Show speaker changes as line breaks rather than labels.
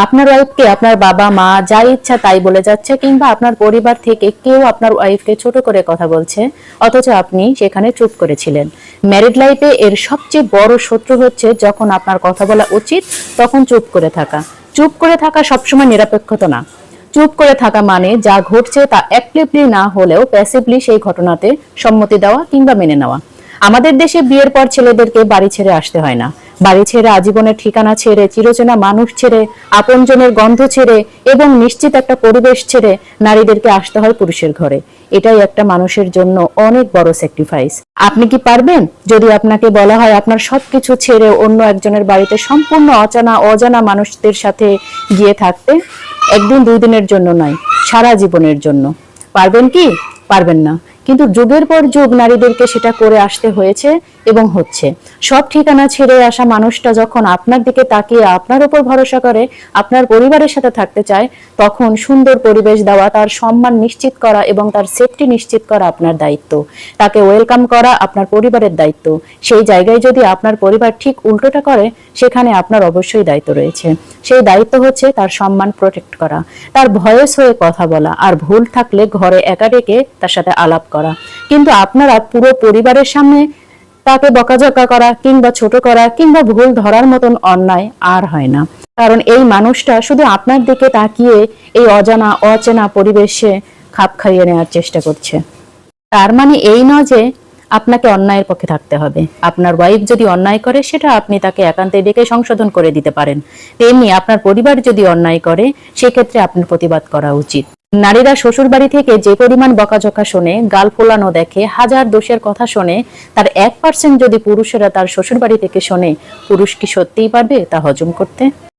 আপনার ওয়াইফকে আপনার বাবা মা যা ইচ্ছা তাই বলে যাচ্ছে, কিংবা আপনার পরিবার থেকে কেউ আপনার ওয়াইফকে ছোট করে কথা বলছে, অথচ আপনি সেখানে চুপ করেছিলেন। ম্যারিড লাইফে এর সবচেয়ে বড় শত্রু হচ্ছে যখন আপনার কথা বলা উচিত তখন চুপ করে থাকা। চুপ করে থাকা সবসময় নিরপেক্ষতা না। চুপ করে থাকা মানে যা ঘটছে তা অ্যাক্টিভলি না হলেও প্যাসিভলি সেই ঘটনাতে সম্মতি দেওয়া কিংবা মেনে নেওয়া। আমাদের দেশে বিয়ের পর ছেলেদেরকে বাড়ি ছেড়ে আসতে হয় না। বাড়ি ছেড়ে, আজীবনের ঠিকানা ছেড়ে, চিরচেনা মানুষ ছেড়ে, আপনজনের গন্ধ ছেড়ে এবং নিশ্চিত একটা পরিবেশ ছেড়ে নারীদেরকে আসতে হয় পুরুষের ঘরে। এটাই একটা মানুষের জন্য অনেক বড় স্যাক্রিফাইস। আপনি কি পারবেন যদি আপনাকে বলা হয় আপনার সবকিছু ছেড়ে অন্য একজনের বাড়িতে সম্পূর্ণ অজানা মানুষদের সাথে গিয়ে থাকতে? একদিন দুই দিনের জন্য নয়, সারা জীবনের জন্য। পারবেন কি? পারবেন না। কিন্তু যুগের পর যুগ নারীদেরকে সেটা করে আসতে হয়েছে এবং হচ্ছে। সব ঠিকানা ছেড়ে আসা মানুষটা যখন আপনার দিকে তাকিয়ে আপনার উপর ভরসা করে আপনার পরিবারের সাথে থাকতে চায়, তখন সুন্দর পরিবেশ দেওয়া, তার সম্মান নিশ্চিত করা এবং তার সেফটি নিশ্চিত করা আপনার দায়িত্ব। তাকে ওয়েলকাম করা আপনার পরিবারের দায়িত্ব। সেই জায়গায় যদি আপনার পরিবার ঠিক উল্টোটা করে, সেখানে আপনার অবশ্যই দায়িত্ব রয়েছে। সেই দায়িত্ব হচ্ছে তার সম্মান প্রোটেক্ট করা, তার ভয়েস হয়ে কথা বলা, আর ভুল থাকলে ঘরে একা ডেকে তার সাথে আলাপ করা। কিন্তু আপনারা পুরো পরিবারের সামনে তাকে বকাঝকা করা কিংবা ছোট করা কিংবা ভুল ধরার মতন অন্যায় আর হয় না। কারণ এই মানুষটা শুধু আপনার দিকে তাকিয়ে এই অচেনা পরিবেশে খাপ খাইয়ে নেওয়ার চেষ্টা করছে। তার মানে এই নয় যে আপনাকে অন্যায়ের পক্ষে থাকতে হবে। আপনার ওয়াইফ যদি অন্যায় করে, সেটা আপনি তাকে একান্তে ডেকে সংশোধন করে দিতে পারেন। তেমনি আপনার পরিবার যদি অন্যায় করে, সেক্ষেত্রে আপনার প্রতিবাদ করা উচিত। নারীরা শ্বশুর বাড়ি থেকে যে পরিমাণ বকাঝকা শোনে, গাল ফোলানো দেখে, হাজার দোষের কথা শোনে, তার 1% যদি পুরুষেরা তার শ্বশুর বাড়ি থেকে শোনে, পুরুষ কি সত্যিই পারবে তা হজম করতে?